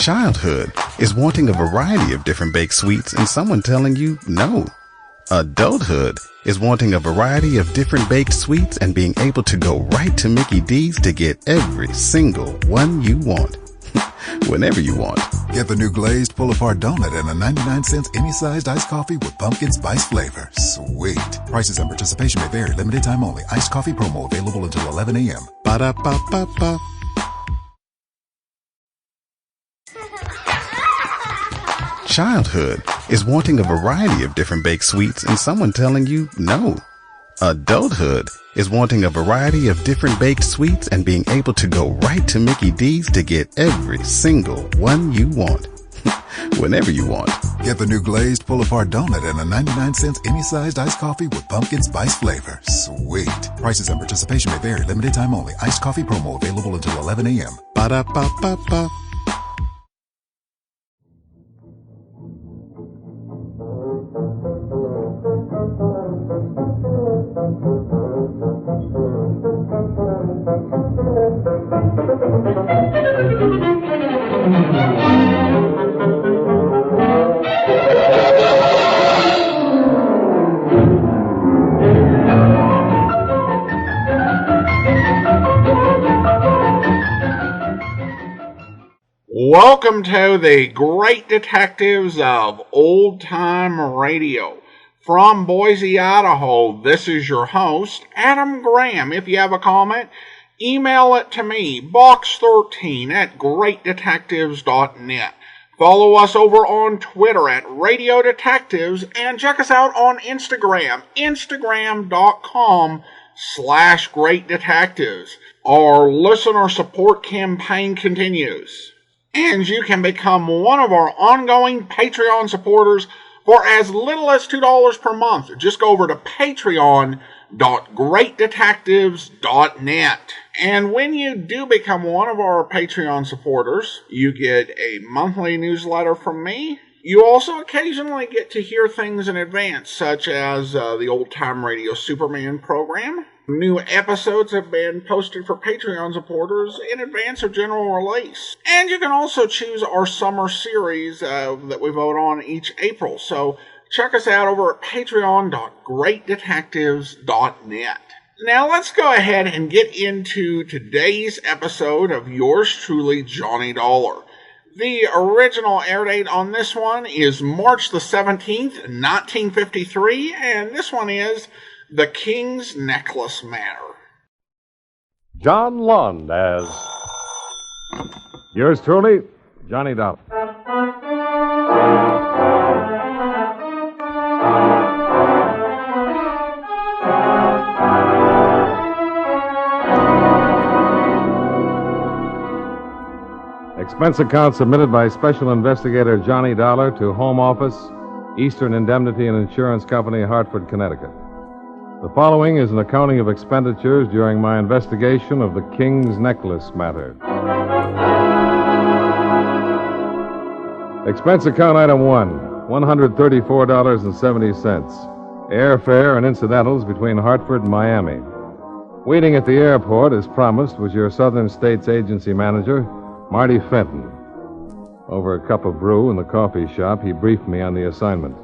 Childhood is wanting a variety of different baked sweets and someone telling you no. Adulthood is wanting a variety of different baked sweets and being able to go right to Mickey D's to get every single one you want. Whenever you want. Get the new glazed pull-apart donut and a 99-cent any-sized iced coffee with pumpkin spice flavor. Sweet. Prices and participation may vary. Limited time only. Iced coffee promo available until 11 a.m. Ba-da-ba-ba-ba. Childhood is wanting a variety of different baked sweets and someone telling you no. Adulthood is wanting a variety of different baked sweets and being able to go right to Mickey D's to get every single one you want. Whenever you want. Get the new glazed pull-apart donut and a 99-cent any-sized iced coffee with pumpkin spice flavor. Sweet. Prices and participation may vary. Limited time only. Iced coffee promo available until 11 a.m. Ba-da-ba-ba-ba. Welcome to the Great Detectives of Old Time Radio. From Boise, Idaho, this is your host, Adam Graham. If you have a comment, email it to me, box13@greatdetectives.net. Follow us over on Twitter at Radio Detectives, and check us out on Instagram, instagram.com/Great Detectives. Our listener support campaign continues. And you can become one of our ongoing Patreon supporters for as little as $2 per month. Just go over to patreon.greatdetectives.net. And when you do become one of our Patreon supporters, you get a monthly newsletter from me. You also occasionally get to hear things in advance, such as the Old Time Radio Superman program. New episodes have been posted for Patreon supporters in advance of general release. And you can also choose our summer series that we vote on each April. So check us out over at patreon.greatdetectives.net. Now let's go ahead and get into today's episode of yours truly, Johnny Dollar. The original air date on this one is March the 17th, 1953, and this one is The King's Necklace Matter. John Lund as yours truly, Johnny Dollar. Expense account submitted by Special Investigator Johnny Dollar to Home Office, Eastern Indemnity and Insurance Company, Hartford, Connecticut. The following is an accounting of expenditures during my investigation of the King's Necklace matter. Expense account item 1, $134.70. Airfare and incidentals between Hartford and Miami. Waiting at the airport, as promised, was your Southern States Agency manager, Marty Fenton. Over a cup of brew in the coffee shop, he briefed me on the assignment.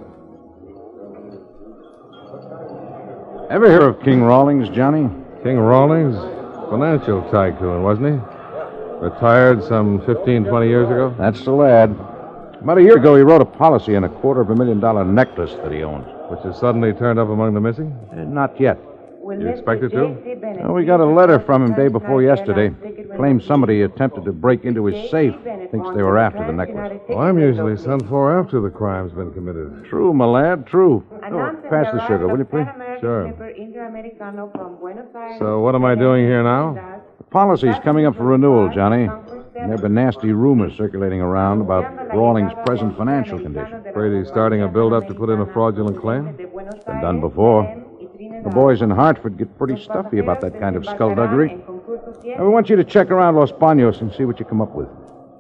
Ever hear of King Rawlings, Johnny? King Rawlings? Financial tycoon, wasn't he? Retired some 20 years ago? That's the lad. About a year ago, he wrote a policy on a $250,000 necklace that he owns. Which has suddenly turned up among the missing? Not yet. You expect it to? Well, we got a letter from him day before yesterday. Claims somebody attempted to break into his safe. Thinks they were after the necklace. Well, I'm usually sent for after the crime's been committed. True, my lad, true. Oh, pass the sugar, will you, please? Sure. So what am I doing here now? The policy's coming up for renewal, Johnny. There have been nasty rumors circulating around about Rawlings' present financial condition. Afraid he's starting a build-up to put in a fraudulent claim? It's been done before. The boys in Hartford get pretty stuffy about that kind of skullduggery. I want you to check around Los Banos and see what you come up with.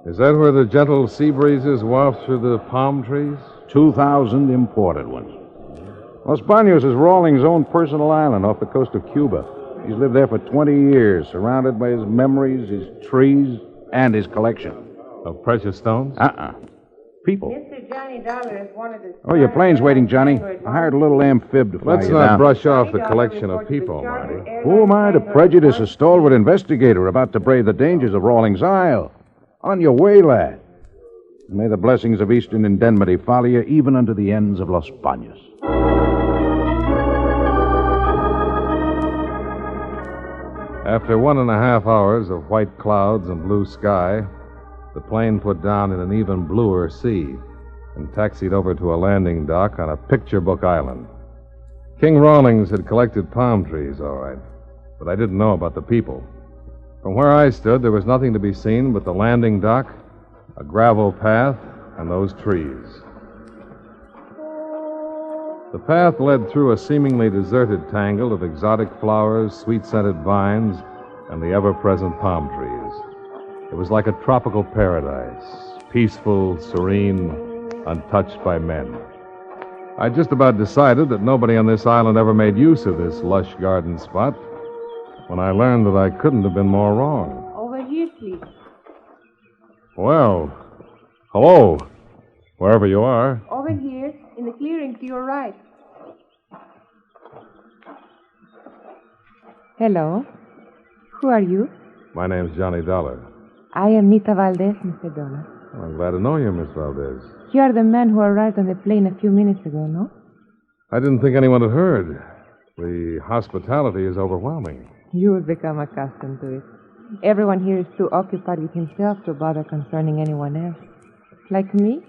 Is that where the gentle sea breezes waft through the palm trees? 2,000 imported ones. Los Banos is Rawlings' own personal island off the coast of Cuba. He's lived there for 20 years, surrounded by his memories, his trees, and his collection. Of precious stones? People. Mr. Johnny Dollar is one of the... Oh, your plane's waiting, Johnny. I hired a little amphib to fly Let's you not down. brush off the collection of people, Marty. Who am I to prejudice a stalwart investigator about to brave the dangers of Rawlings Isle? On your way, lad. May the blessings of Eastern indemnity follow you even unto the ends of Los Banos. After 1.5 hours of white clouds and blue sky, the plane put down in an even bluer sea and taxied over to a landing dock on a picture book island. King Rawlings had collected palm trees, all right, but I didn't know about the people. From where I stood, there was nothing to be seen but the landing dock, a gravel path, and those trees. The path led through a seemingly deserted tangle of exotic flowers, sweet-scented vines, and the ever-present palm trees. It was like a tropical paradise, peaceful, serene, untouched by men. I just about decided that nobody on this island ever made use of this lush garden spot when I learned that I couldn't have been more wrong. Over here, please. Well, hello, wherever you are. Over here, in the clearing to your right. Hello. Who are you? My name's Johnny Dollar. I am Nita Valdez, Mr. Dollar. I'm glad to know you, Miss Valdez. You are the man who arrived on the plane a few minutes ago, no? I didn't think anyone had heard. The hospitality is overwhelming. You will become accustomed to it. Everyone here is too occupied with himself to bother concerning anyone else. Like me,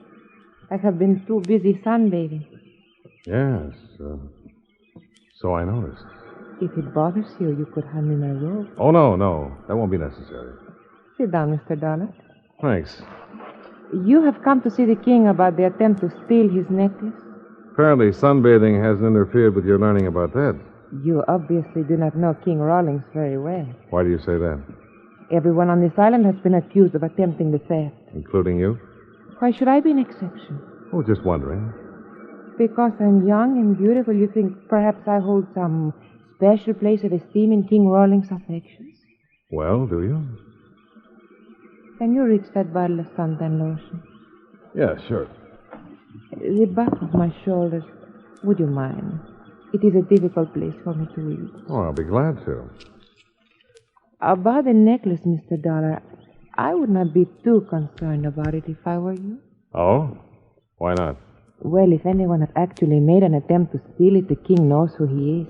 I have been too busy sunbathing. Yes, so I noticed. If it bothers you, you could hand me my robe. Oh, no, that won't be necessary. Sit down, Mr. Dollar. Thanks. You have come to see the king about the attempt to steal his necklace? Apparently, sunbathing hasn't interfered with your learning about that. You obviously do not know King Rawlings very well. Why do you say that? Everyone on this island has been accused of attempting the theft. Including you? Why should I be an exception? Oh, just wondering. Because I'm young and beautiful, you think perhaps I hold some special place of esteem in King Rawlings' affections? Well, do you? Can you reach that bottle of suntan lotion? Yeah, sure. The back of my shoulders. Would you mind? It is a difficult place for me to reach. Oh, I'll be glad to. About the necklace, Mr. Dollar, I would not be too concerned about it if I were you. Oh? Why not? Well, if anyone had actually made an attempt to steal it, the king knows who he is.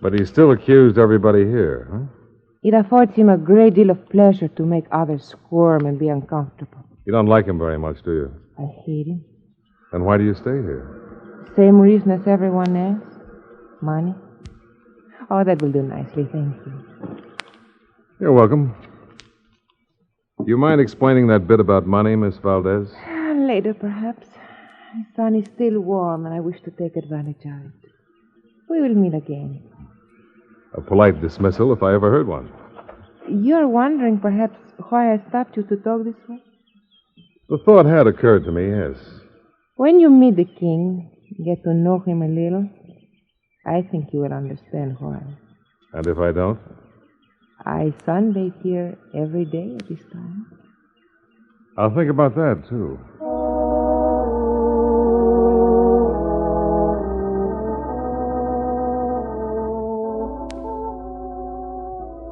But he still accused everybody here, huh? It affords him a great deal of pleasure to make others squirm and be uncomfortable. You don't like him very much, do you? I hate him. Then why do you stay here? Same reason as everyone else. Money. Oh, that will do nicely, thank you. You're welcome. Do you mind explaining that bit about money, Miss Valdez? Later, perhaps. The sun is still warm, and I wish to take advantage of it. We will meet again. A polite dismissal, if I ever heard one. You're wondering, perhaps, why I stopped you to talk this way? The thought had occurred to me, yes. When you meet the king, get to know him a little, I think you will understand why. And if I don't? I sunbathe here every day at this time. I'll think about that, too.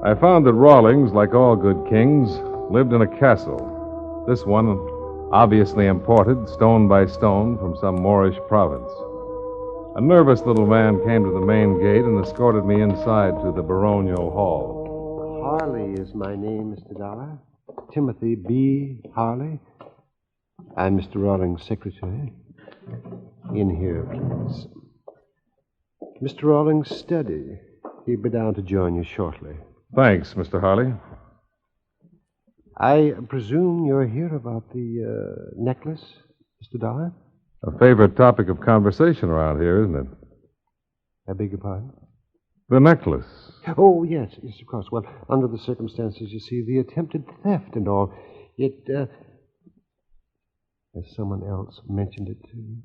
I found that Rawlings, like all good kings, lived in a castle. This one, obviously imported, stone by stone, from some Moorish province. A nervous little man came to the main gate and escorted me inside to the baronial hall. Harley is my name, Mr. Dollar. Timothy B. Harley. I'm Mr. Rawlings' secretary. In here, please. Mr. Rawlings' study. He'll be down to join you shortly. Thanks, Mr. Harley. I presume you're here about the necklace, Mr. Dollar? A favorite topic of conversation around here, isn't it? I beg your pardon? The necklace. Oh, yes, of course. Well, under the circumstances, you see, the attempted theft and all, has someone else mentioned it to you?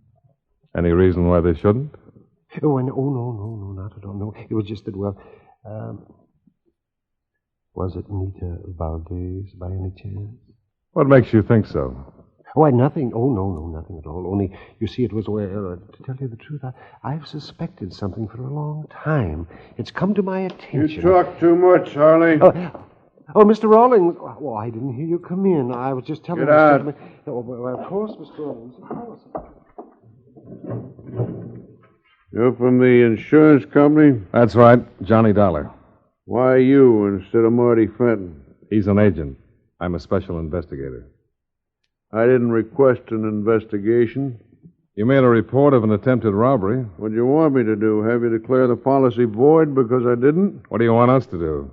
Any reason why they shouldn't? Oh, no, not at all. No, it was just that, was it Nita Valdez by any chance? What makes you think so? Why, nothing. Oh, no, nothing at all. Only, you see, it was, well, to tell you the truth, I've suspected something for a long time. It's come to my attention. You talk too much, Harley. Oh, Mr. Rawlings. Oh, I didn't hear you come in. I was just telling Get out. Oh, well, of course, Mr. Rawlings. Of course. You're from the insurance company? That's right, Johnny Dollar. Why you instead of Marty Fenton? He's an agent. I'm a special investigator. I didn't request an investigation. You made a report of an attempted robbery. What do you want me to do? Have you declare the policy void because I didn't? What do you want us to do?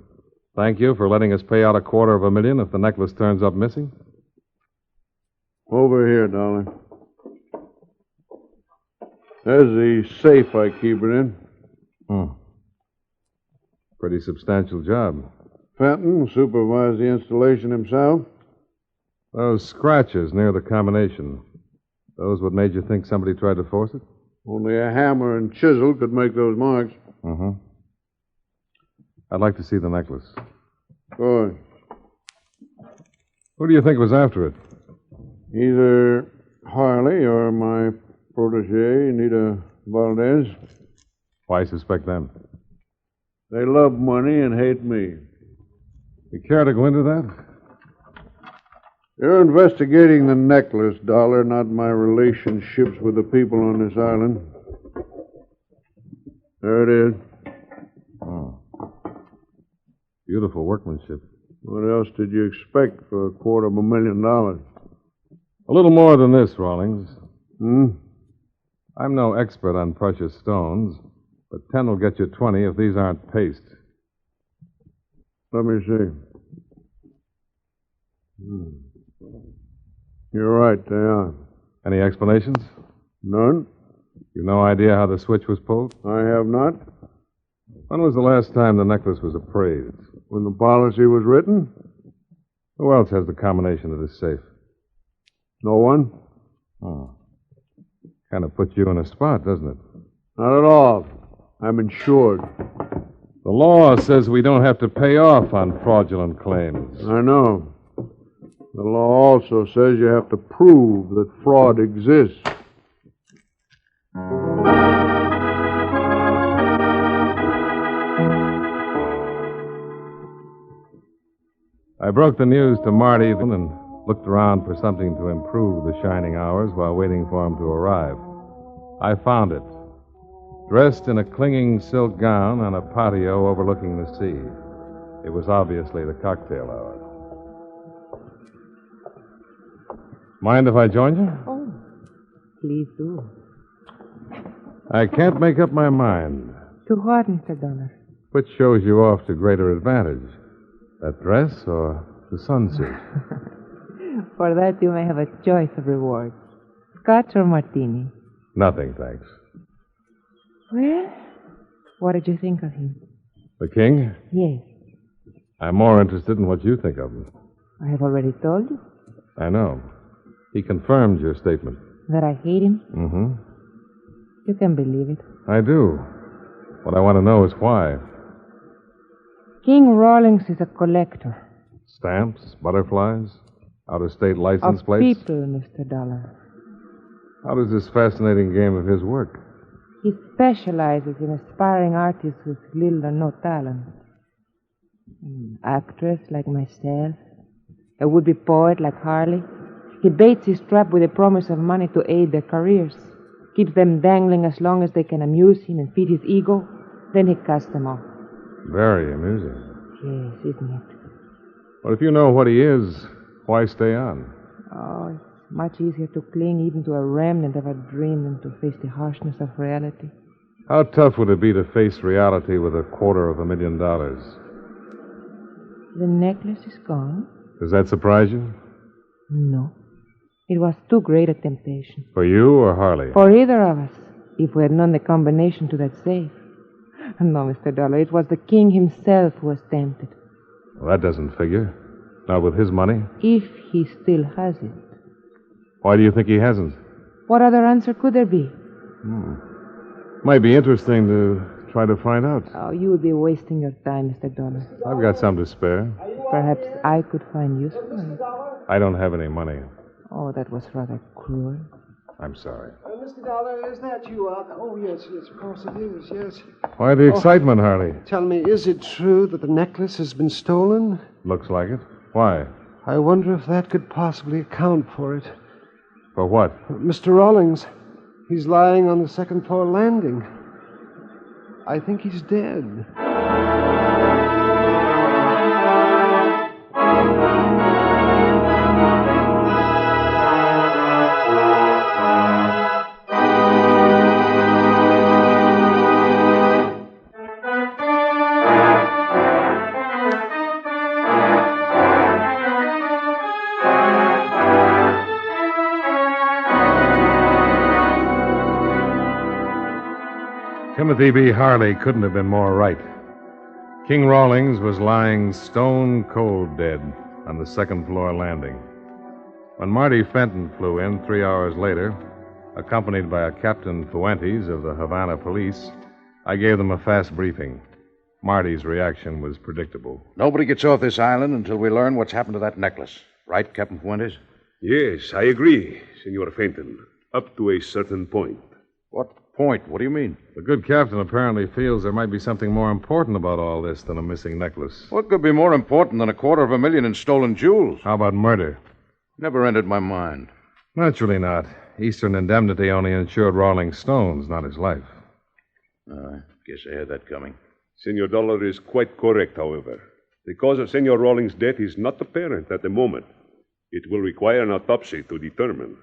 Thank you for letting us pay out $250,000 if the necklace turns up missing? Over here, darling. There's the safe I keep it in. Pretty substantial job. Fenton supervised the installation himself. Those scratches near the combination, those what made you think somebody tried to force it? Only a hammer and chisel could make those marks. I'd like to see the necklace. Good. Who do you think was after it? Either Harley or my protege, Anita Valdez. Why suspect them? They love money and hate me. You care to go into that? You're investigating the necklace, Dollar, not my relationships with the people on this island. There it is. Beautiful workmanship. What else did you expect for $250,000? A little more than this, Rawlings. I'm no expert on precious stones, but 10 will get you 20 if these aren't paste. Let me see. You're right, they are. Any explanations? None? You've no idea how the switch was pulled? I have not. When was the last time the necklace was appraised? When the policy was written? Who else has the combination of this safe? No one? Kind of puts you in a spot, doesn't it? Not at all. I'm insured. The law says we don't have to pay off on fraudulent claims. I know. The law also says you have to prove that fraud exists. I broke the news to Marty and looked around for something to improve the shining hours while waiting for him to arrive. I found it, dressed in a clinging silk gown on a patio overlooking the sea. It was obviously the cocktail hour. Mind if I join you? Oh, please do. I can't make up my mind. To what, Mr. Dollar? Which shows you off to greater advantage? That dress or the sunsuit? For that, you may have a choice of rewards. Scotch or martini? Nothing, thanks. Well, what did you think of him? The king? Yes, I'm more interested in what you think of him. I have already told you I know. He confirmed your statement. that I hate him. Mm-hmm. You can believe it. I do. What I want to know is why. King Rawlings is a collector. Stamps, butterflies, out-of-state license Of plates. people, Mr. Dollar. How does this fascinating game of his work? He specializes in aspiring artists with little or no talent. An actress like myself, a would-be poet like Harley. He baits his trap with the promise of money to aid their careers, keeps them dangling as long as they can amuse him and feed his ego, then he casts them off. Very amusing. Yes, isn't it? But if you know what he is, why stay on? Oh, it's much easier to cling even to a remnant of a dream than to face the harshness of reality. How tough would it be to face reality with $250,000? The necklace is gone? Does that surprise you? No. It was too great a temptation. For you or Harley? For either of us, if we had known the combination to that safe. No, Mr. Dollar, it was the king himself who was tempted. Well, that doesn't figure. Not with his money. If he still has it. Why do you think he hasn't? What other answer could there be? Might be interesting to try to find out. Oh, you would be wasting your time, Mr. Dollar. I've got some to spare. Perhaps I could find use for it. I don't have any money. Oh, that was rather cruel. I'm sorry. Mr. Dollar, is that you out there? Oh, yes, of course it is, yes. Why the excitement, Harley? Tell me, is it true that the necklace has been stolen? Looks like it. Why? I wonder if that could possibly account for it. For what? Mr. Rawlings, he's lying on the second-floor landing. I think he's dead. Timothy B. Harley couldn't have been more right. King Rawlings was lying stone cold dead on the second-floor landing. When Marty Fenton flew in 3 hours later, accompanied by a Captain Fuentes of the Havana police, I gave them a fast briefing. Marty's reaction was predictable. Nobody gets off this island until we learn what's happened to that necklace. Right, Captain Fuentes? Yes, I agree, Senor Fenton. Up to a certain point. What point? What do you mean? The good captain apparently feels there might be something more important about all this than a missing necklace. What could be more important than $250,000 in stolen jewels? How about murder? Never entered my mind. Naturally not. Eastern Indemnity only insured Rawlings' stones, not his life. I guess I had that coming. Senor Dollar is quite correct, however. The cause of Senor Rawlings' death is not apparent at the moment. It will require an autopsy to determine.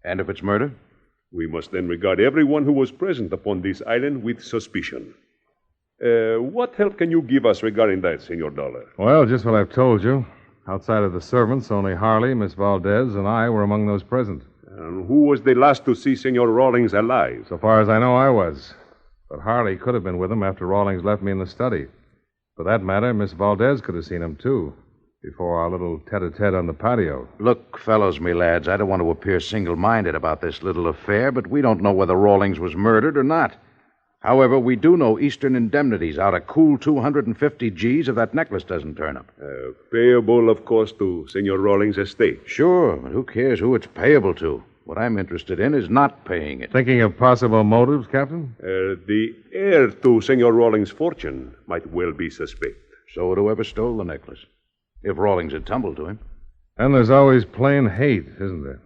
And if it's murder? We must then regard everyone who was present upon this island with suspicion. What help can you give us regarding that, Senor Dollar? Well, just what I've told you. Outside of the servants, only Harley, Miss Valdez, and I were among those present. And who was the last to see Senor Rawlings alive? So far as I know, I was. But Harley could have been with him after Rawlings left me in the study. For that matter, Miss Valdez could have seen him, too, before our little tete-a-tete on the patio. Look, fellows, me lads, I don't want to appear single-minded about this little affair, but we don't know whether Rawlings was murdered or not. However, we do know Eastern Indemnity's out a cool 250 G's if that necklace doesn't turn up. Payable, of course, to Senor Rawlings' estate. Sure, but who cares who it's payable to? What I'm interested in is not paying it. Thinking of possible motives, Captain? The heir to Senor Rawlings' fortune might well be suspect. So would whoever stole the necklace, if Rawlings had tumbled to him. And there's always plain hate, isn't there?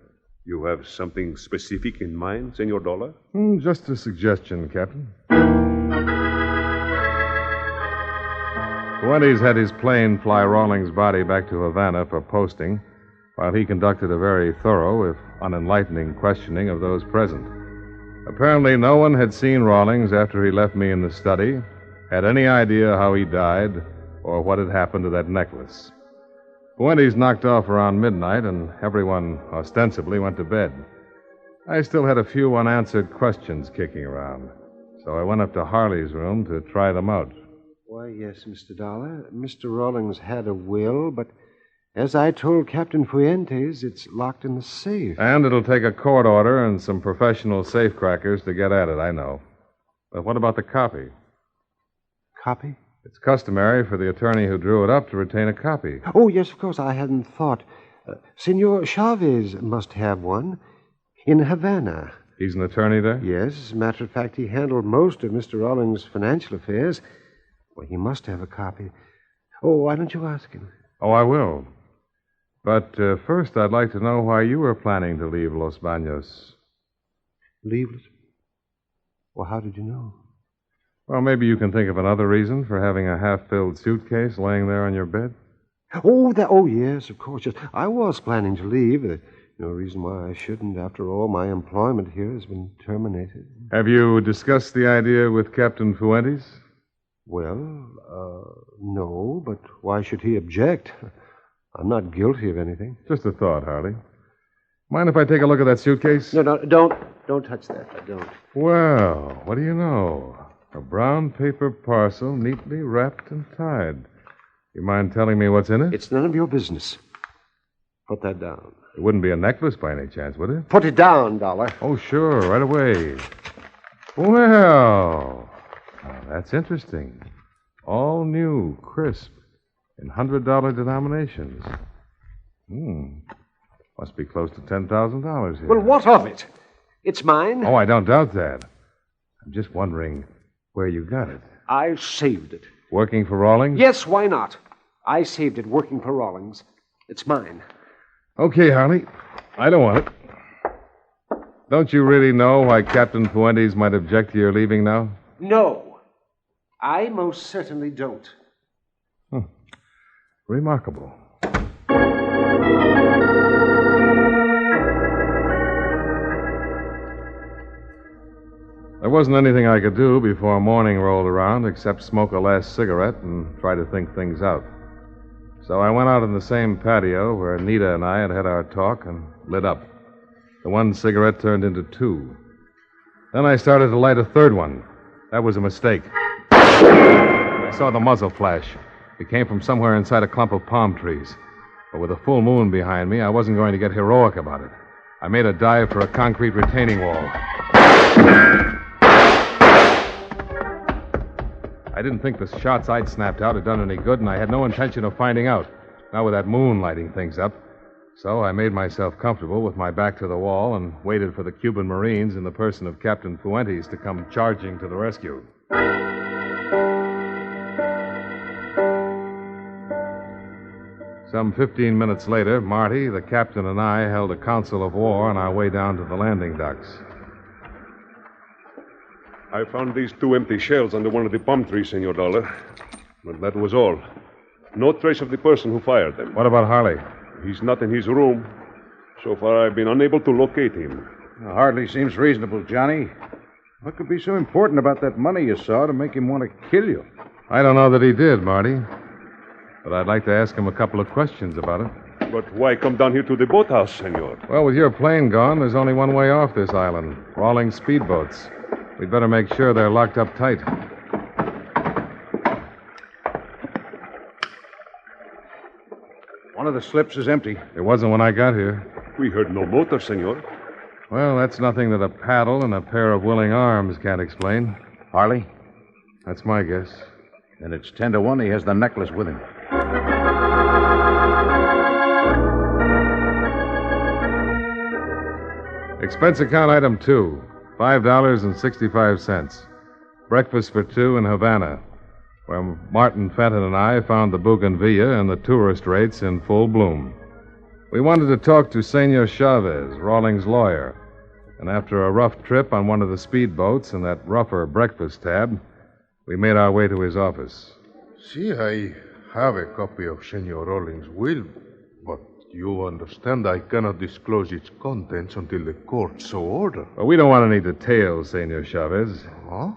You have something specific in mind, Senor Dollar? Just a suggestion, Captain. Fuentes had his plane fly Rawlings' body back to Havana for posting, while he conducted a very thorough, if unenlightening, questioning of those present. Apparently, no one had seen Rawlings after he left me in the study, had any idea how he died, or what had happened to that necklace. Fuentes knocked off around midnight, and everyone ostensibly went to bed. I still had a few unanswered questions kicking around, so I went up to Harley's room to try them out. Why, yes, Mr. Dollar. Mr. Rawlings had a will, but as I told Captain Fuentes, it's locked in the safe. And it'll take a court order and some professional safecrackers to get at it, I know. But what about the copy? Copy? It's customary for the attorney who drew it up to retain a copy. Oh, yes, of course. I hadn't thought. Senor Chavez must have one in Havana. He's an attorney there? Yes. As a matter of fact, he handled most of Mr. Rawlings' financial affairs. Well, he must have a copy. Oh, why don't you ask him? Oh, I will. But first, I'd like to know why you were planning to leave Los Baños. Leave Los? Well, how did you know? Well, maybe you can think of another reason for having a half-filled suitcase laying there on your bed. Oh, yes, of course. Yes. I was planning to leave. No reason why I shouldn't. After all, my employment here has been terminated. Have you discussed the idea with Captain Fuentes? Well, no, but why should he object? I'm not guilty of anything. Just a thought, Harley. Mind if I take a look at that suitcase? No, don't touch that. I don't. Well, what do you know? A brown paper parcel neatly wrapped and tied. You mind telling me what's in it? It's none of your business. Put that down. It wouldn't be a necklace by any chance, would it? Put it down, Dollar. Oh, sure, right away. Well, now that's interesting. All new, crisp. in $100 denominations. Must be close to $10,000 here. Well, what of it? It's mine. Oh, I don't doubt that. I'm just wondering where you got it. I saved it. Working for Rawlings? Yes, why not? I saved it working for Rawlings. It's mine. Okay, Harley. I don't want it. Don't you really know why Captain Fuentes might object to your leaving now? No. I most certainly don't. Remarkable. There wasn't anything I could do before morning rolled around except smoke a last cigarette and try to think things out. So I went out on the same patio where Anita and I had our talk and lit up. The one cigarette turned into two. Then I started to light a third one. That was a mistake. I saw the muzzle flash. It came from somewhere inside a clump of palm trees. But with a full moon behind me, I wasn't going to get heroic about it. I made a dive for a concrete retaining wall. I didn't think the shots I'd snapped out had done any good, and I had no intention of finding out, not with that moon lighting things up. So I made myself comfortable with my back to the wall and waited for the Cuban Marines in the person of Captain Fuentes to come charging to the rescue. Some 15 minutes later, Marty, the captain, and I held a council of war on our way down to the landing docks. I found these two empty shells under one of the palm trees, Senor Dollar. But that was all. No trace of the person who fired them. What about Harley? He's not in his room. So far, I've been unable to locate him. Hardly seems reasonable, Johnny. What could be so important about that money you saw to make him want to kill you? I don't know that he did, Marty. But I'd like to ask him a couple of questions about it. But why come down here to the boathouse, Senor? Well, with your plane gone, there's only one way off this island. Rawlings speedboats. We'd better make sure they're locked up tight. One of the slips is empty. It wasn't when I got here. We heard no motor, Senor. Well, that's nothing that a paddle and a pair of willing arms can't explain. Harley? That's my guess. Then it's 10-1 he has the necklace with him. Expense account item 2, $5.65. Breakfast for two in Havana, where Martin Fenton and I found the bougainvillea and the tourist rates in full bloom. We wanted to talk to Senor Chavez, Rawlings' lawyer, and after a rough trip on one of the speedboats and that rougher breakfast tab, we made our way to his office. See, I have a copy of Senor Rawlings' will, but you understand I cannot disclose its contents until the court so order. Well, we don't want any details, Senor Chavez. Huh?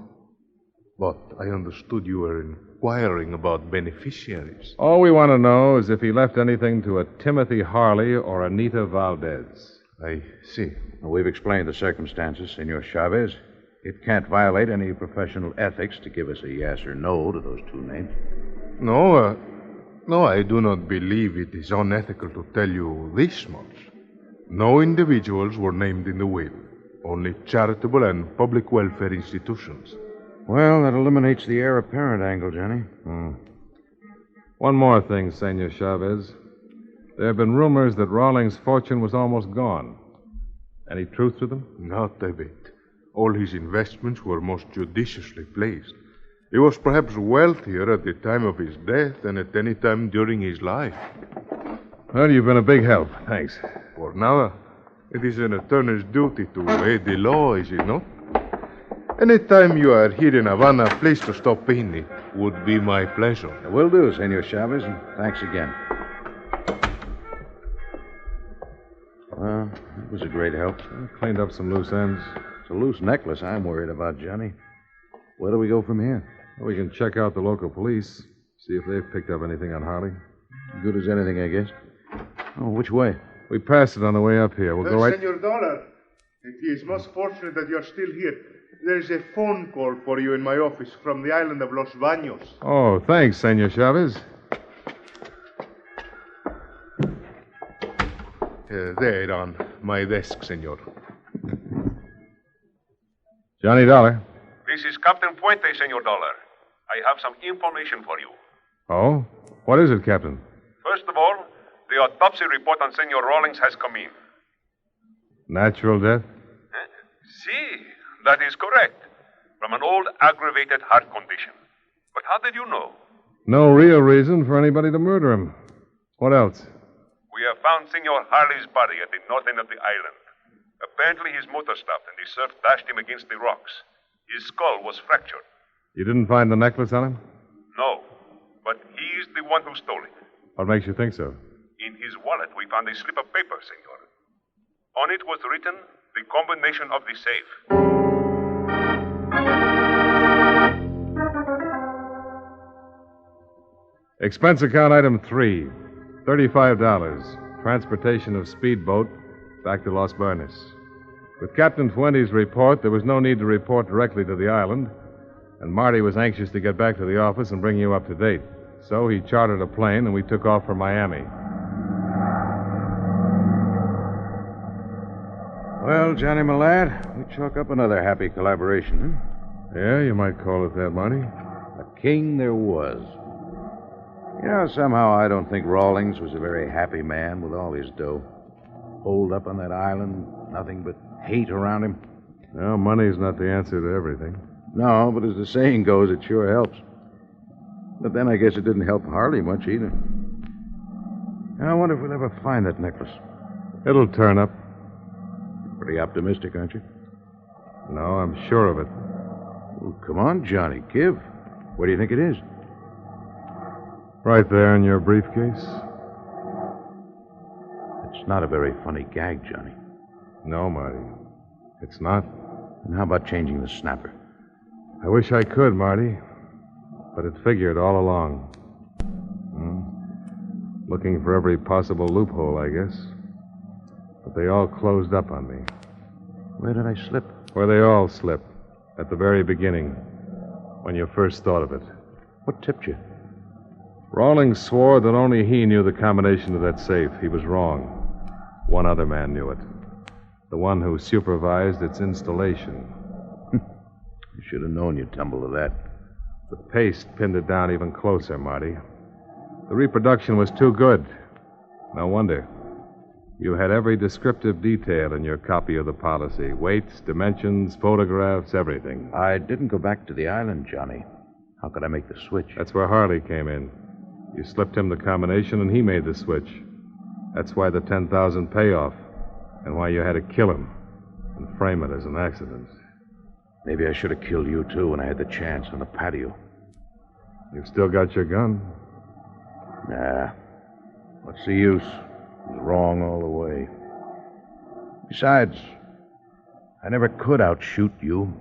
But I understood you were inquiring about beneficiaries. All we want to know is if he left anything to a Timothy Harley or Anita Valdez. I see. We've explained the circumstances, Senor Chavez. It can't violate any professional ethics to give us a yes or no to those two names. No, I do not believe it is unethical to tell you this much. No individuals were named in the will, only charitable and public welfare institutions. Well, that eliminates the heir apparent angle, Johnny. One more thing, Senor Chavez. There have been rumors that Rawlings' fortune was almost gone. Any truth to them? Not a bit. All his investments were most judiciously placed. He was perhaps wealthier at the time of his death than at any time during his life. Well, you've been a big help. Thanks. For now, it is an attorney's duty to aid the law, is it not? Any time you are here in Havana, please to stop in. It would be my pleasure. Will do, Senor Chavez, and thanks again. Well, it was a great help. Cleaned up some loose ends. It's a loose necklace I'm worried about, Johnny. Where do we go from here? Well, we can check out the local police, see if they've picked up anything on Harley. Good as anything, I guess. Oh, which way? We passed it on the way up here. We'll go right... Senor Dollar, it is most fortunate that you're still here. There's a phone call for you in my office from the island of Los Baños. Oh, thanks, Senor Chavez. There on my desk, senor. Johnny Dollar. This is Captain Fuentes, Senor Dollar. I have some information for you. Oh? What is it, Captain? First of all, the autopsy report on Senor Rawlings has come in. Natural death? See, that is correct. From an old aggravated heart condition. But how did you know? No real reason for anybody to murder him. What else? We have found Senor Harley's body at the north end of the island. Apparently his motor stopped and the surf dashed him against the rocks. His skull was fractured. You didn't find the necklace on him? No, but he's the one who stole it. What makes you think so? In his wallet, we found a slip of paper, Senor. On it was written the combination of the safe. Expense account item 3, $35. Transportation of speedboat back to Los Bernes. With Captain Fuente's report, there was no need to report directly to the island, and Marty was anxious to get back to the office and bring you up to date. So he chartered a plane, and we took off for Miami. Well, Johnny, my lad, we chalk up another happy collaboration, huh? Yeah, you might call it that, Marty. A king there was. You know, somehow I don't think Rawlings was a very happy man with all his dough. Holed up on that island, nothing but hate around him. Well, money's not the answer to everything. No, but as the saying goes, it sure helps. But then I guess it didn't help Harley much either. I wonder if we'll ever find that necklace. It'll turn up. Pretty optimistic, aren't you? No, I'm sure of it. Well, come on, Johnny, give. Where do you think it is? Right there in your briefcase. It's not a very funny gag, Johnny. No, Marty. It's not. And how about changing the snapper? I wish I could, Marty. But it figured all along. Looking for every possible loophole, I guess. But they all closed up on me. Where did I slip? Where they all slip. At the very beginning. When you first thought of it. What tipped you? Rawlings swore that only he knew the combination to that safe. He was wrong. One other man knew it. The one who supervised its installation. You should have known you'd tumble to that. The paste pinned it down even closer, Marty. The reproduction was too good. No wonder. You had every descriptive detail in your copy of the policy. Weights, dimensions, photographs, everything. I didn't go back to the island, Johnny. How could I make the switch? That's where Harley came in. You slipped him the combination, and he made the switch. That's why the $10,000 payoff, and why you had to kill him and frame it as an accident. Maybe I should have killed you, too, when I had the chance on the patio. You've still got your gun? Nah. What's the use? It was wrong all the way. Besides, I never could outshoot you.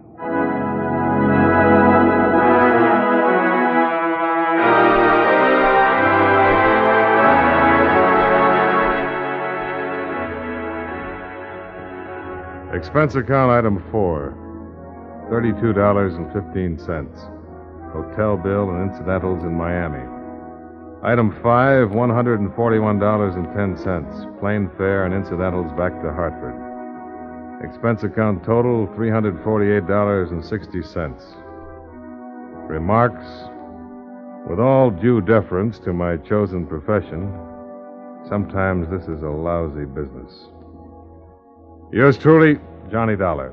Expense account item 4, $32.15. Hotel bill and incidentals in Miami. Item 5, $141.10. Plane fare and incidentals back to Hartford. Expense account total, $348.60. Remarks: with all due deference to my chosen profession, sometimes this is a lousy business. Yours truly, Johnny Dollar.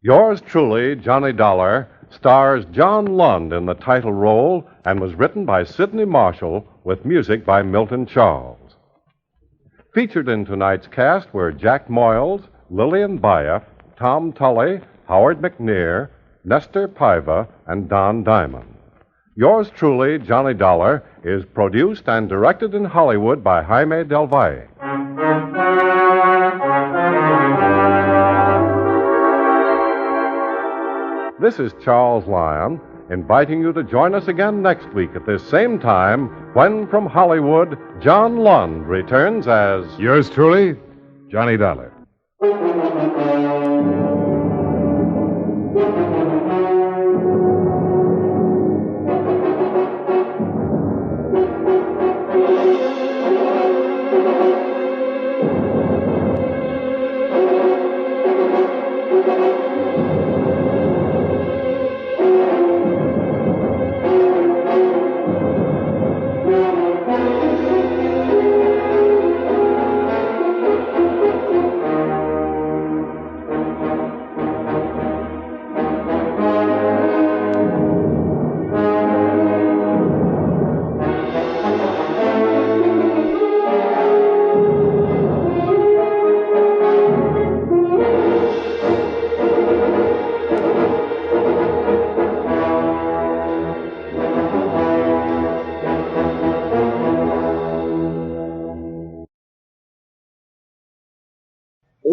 Yours truly, Johnny Dollar, stars John Lund in the title role and was written by Sidney Marshall with music by Milton Charles. Featured in tonight's cast were Jack Moyles, Lillian Baeff, Tom Tully, Howard McNear, Nestor Paiva, and Don Diamond. Yours truly, Johnny Dollar, is produced and directed in Hollywood by Jaime Del Valle. This is Charles Lyon, inviting you to join us again next week at this same time when, from Hollywood, John Lund returns as... Yours truly, Johnny Dollar.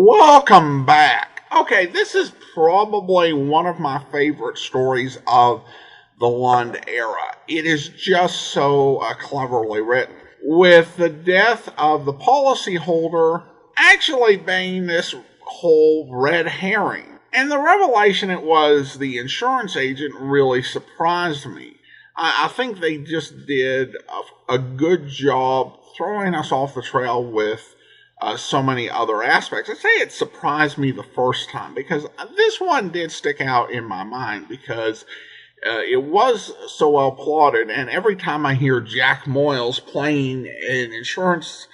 Welcome back. Okay, this is probably one of my favorite stories of the Lund era. It is just so cleverly written, with the death of the policyholder actually being this whole red herring. And the revelation it was the insurance agent really surprised me. I think they just did a good job throwing us off the trail with so many other aspects. I'd say it surprised me the first time, because this one did stick out in my mind, because it was so well plotted, and every time I hear Jack Moyles playing an insurance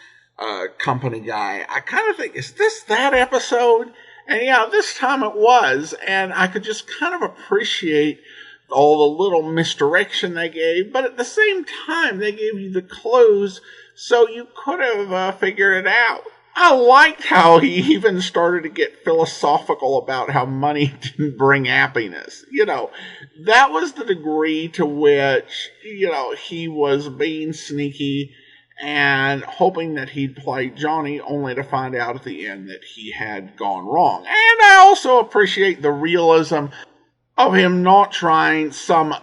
company guy, I kind of think, is this that episode? And yeah, this time it was, and I could just kind of appreciate all the little misdirection they gave, but at the same time, they gave you the clues so you could have figured it out. I liked how he even started to get philosophical about how money didn't bring happiness. You know, that was the degree to which, you know, he was being sneaky and hoping that he'd play Johnny, only to find out at the end that he had gone wrong. And I also appreciate the realism of him not trying some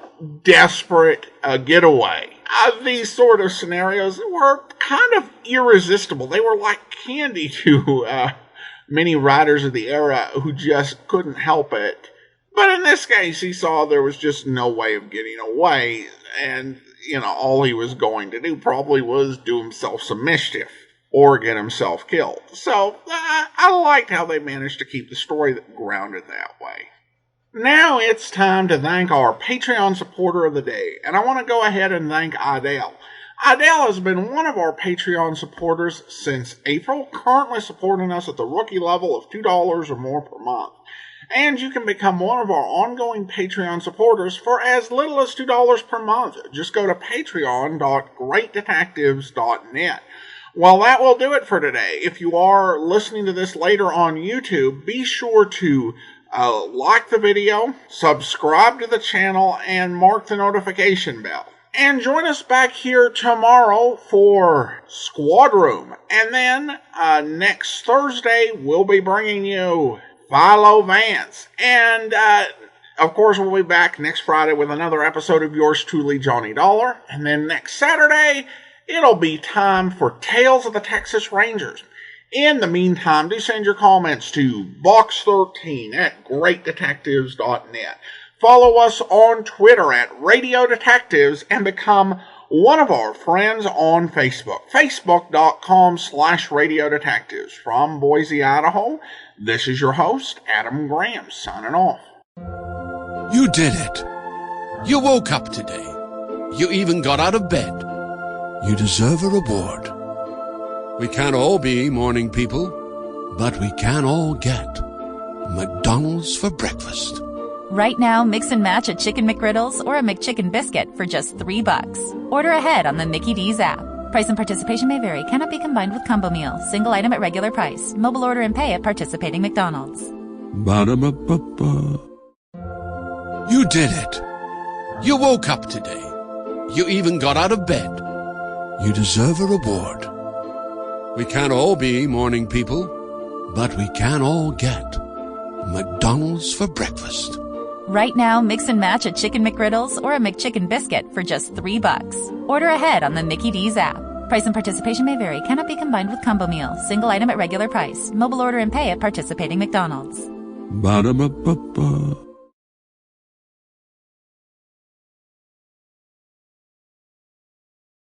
desperate getaway. These sort of scenarios were kind of irresistible. They were like candy to many writers of the era who just couldn't help it. But in this case, he saw there was just no way of getting away, and, you know, all he was going to do probably was do himself some mischief or get himself killed. So I liked how they managed to keep the story grounded that way. Now it's time to thank our Patreon supporter of the day, and I want to go ahead and thank Adele. Adele has been one of our Patreon supporters since April, currently supporting us at the rookie level of $2 or more per month. And you can become one of our ongoing Patreon supporters for as little as $2 per month. Just go to patreon.greatdetectives.net. Well, that will do it for today. If you are listening to this later on YouTube, be sure to like the video, subscribe to the channel, and mark the notification bell. And join us back here tomorrow for Squad Room. And then next Thursday, we'll be bringing you Philo Vance. And of course, we'll be back next Friday with another episode of yours truly, Johnny Dollar. And then next Saturday, it'll be time for Tales of the Texas Rangers. In the meantime, do send your comments to box13@greatdetectives.net. Follow us on Twitter at Radio Detectives and become one of our friends on Facebook. Facebook.com/Radio Detectives. From Boise, Idaho, this is your host, Adam Graham, signing off. You did it. You woke up today. You even got out of bed. You deserve a reward. We can't all be morning people, but we can all get McDonald's for breakfast. Right now, mix and match a Chicken McGriddles or a McChicken biscuit for just $3. Order ahead on the Mickey D's app. Price and participation may vary. Cannot be combined with combo meal. Single item at regular price. Mobile order and pay at participating McDonald's. Ba-da-ba-ba-ba. You did it. You woke up today. You even got out of bed. You deserve a reward. We can't all be morning people, but we can all get McDonald's for breakfast. Right now, mix and match a Chicken McGriddles or a McChicken biscuit for just $3. Order ahead on the Mickey D's app. Price and participation may vary. Cannot be combined with combo meal. Single item at regular price. Mobile order and pay at participating McDonald's. Ba-da-ba-ba-ba.